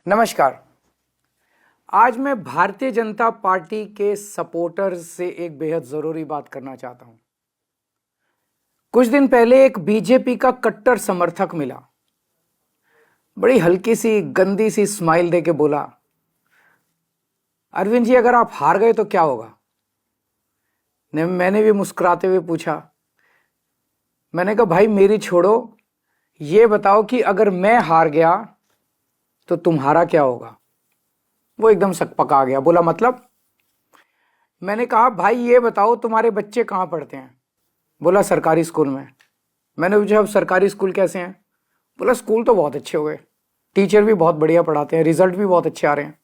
नमस्कार। आज मैं भारतीय जनता पार्टी के सपोर्टर्स से एक बेहद जरूरी बात करना चाहता हूं। कुछ दिन पहले एक बीजेपी का कट्टर समर्थक मिला, बड़ी हल्की सी गंदी सी स्माइल देके बोला, अरविंद जी अगर आप हार गए तो क्या होगा। मैंने भी मुस्कुराते हुए पूछा, मैंने कहा भाई मेरी छोड़ो, ये बताओ कि अगर मैं हार गया तो तुम्हारा क्या होगा। वो एकदम सकपका गया, बोला मतलब। मैंने कहा भाई ये बताओ तुम्हारे बच्चे कहाँ पढ़ते हैं। बोला सरकारी स्कूल में। मैंने पूछा अब सरकारी स्कूल कैसे हैं। बोला स्कूल तो बहुत अच्छे हो गए, टीचर भी बहुत बढ़िया पढ़ाते हैं, रिजल्ट भी बहुत अच्छे आ रहे हैं।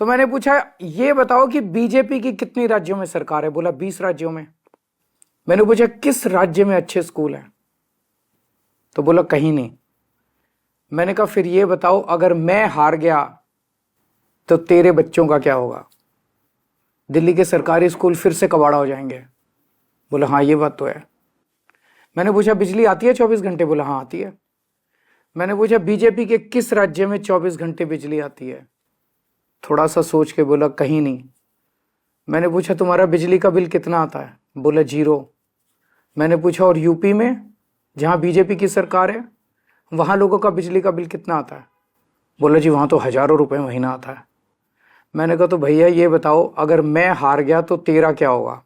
तो मैंने पूछा ये बताओ कि बीजेपी की कितनी राज्यों में सरकार है। बोला 20 राज्यों में। मैंने पूछा किस राज्य में अच्छे स्कूल हैं, तो बोला कहीं नहीं। मैंने कहा फिर ये बताओ अगर मैं हार गया तो तेरे बच्चों का क्या होगा। दिल्ली के सरकारी स्कूल फिर से कबाड़ा हो जाएंगे। बोला हाँ ये बात तो है। मैंने पूछा बिजली आती है 24 घंटे। बोला हाँ आती है। मैंने पूछा बीजेपी के किस राज्य में 24 घंटे बिजली आती है। थोड़ा सा सोच के बोला कहीं नहीं। मैंने पूछा तुम्हारा बिजली का बिल कितना आता है। बोला 0। मैंने पूछा और यूपी में जहां बीजेपी की सरकार है वहां लोगों का बिजली का बिल कितना आता है। बोला जी वहां तो हजारों रुपए महीना आता है। मैंने कहा तो भैया ये बताओ अगर मैं हार गया तो तेरा क्या होगा।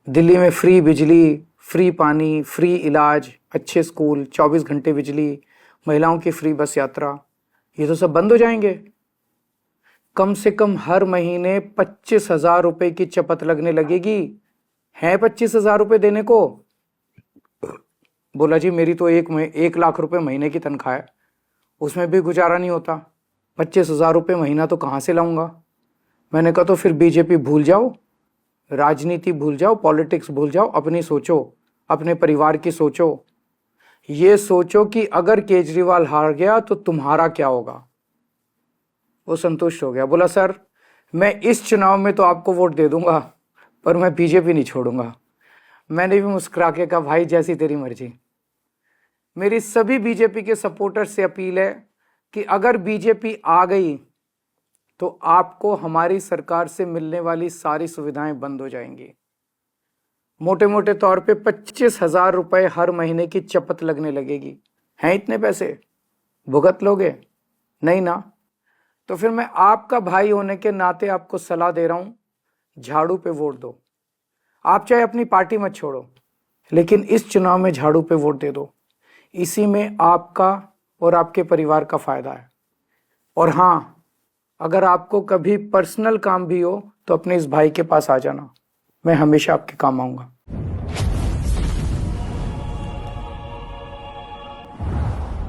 दिल्ली में फ्री बिजली, फ्री पानी, फ्री इलाज, अच्छे स्कूल, 24 घंटे बिजली, महिलाओं की फ्री बस यात्रा, ये तो सब बंद हो जाएंगे। कम से कम हर महीने 25,000 रुपए की चपत लगने लगेगी। है 25,000 रुपए देने को। बोला जी मेरी तो 1 लाख रुपए महीने की तनख्वाह है, उसमें भी गुजारा नहीं होता, 25,000 रुपये महीना तो कहाँ से लाऊंगा। मैंने कहा तो फिर बीजेपी भूल जाओ, राजनीति भूल जाओ, पॉलिटिक्स भूल जाओ, अपनी सोचो, अपने परिवार की सोचो। ये सोचो कि अगर केजरीवाल हार गया तो तुम्हारा क्या होगा। वो संतुष्ट हो गया। बोला सर मैं इस चुनाव में तो आपको वोट दे दूंगा पर मैं बीजेपी नहीं छोड़ूंगा। मैंने भी मुस्कुरा के कहा भाई जैसी तेरी मर्जी। मेरी सभी बीजेपी के सपोर्टर से अपील है कि अगर बीजेपी आ गई तो आपको हमारी सरकार से मिलने वाली सारी सुविधाएं बंद हो जाएंगी। मोटे मोटे तौर पे 25,000 रुपए हर महीने की चपत लगने लगेगी। हैं इतने पैसे, भुगत लोगे? नहीं ना। तो फिर मैं आपका भाई होने के नाते आपको सलाह दे रहा हूं, झाड़ू पे वोट दो। आप चाहे अपनी पार्टी मत छोड़ो, लेकिन इस चुनाव में झाड़ू पे वोट दे दो। इसी में आपका और आपके परिवार का फायदा है। और हाँ, अगर आपको कभी पर्सनल काम भी हो तो अपने इस भाई के पास आ जाना, मैं हमेशा आपके काम आऊंगा।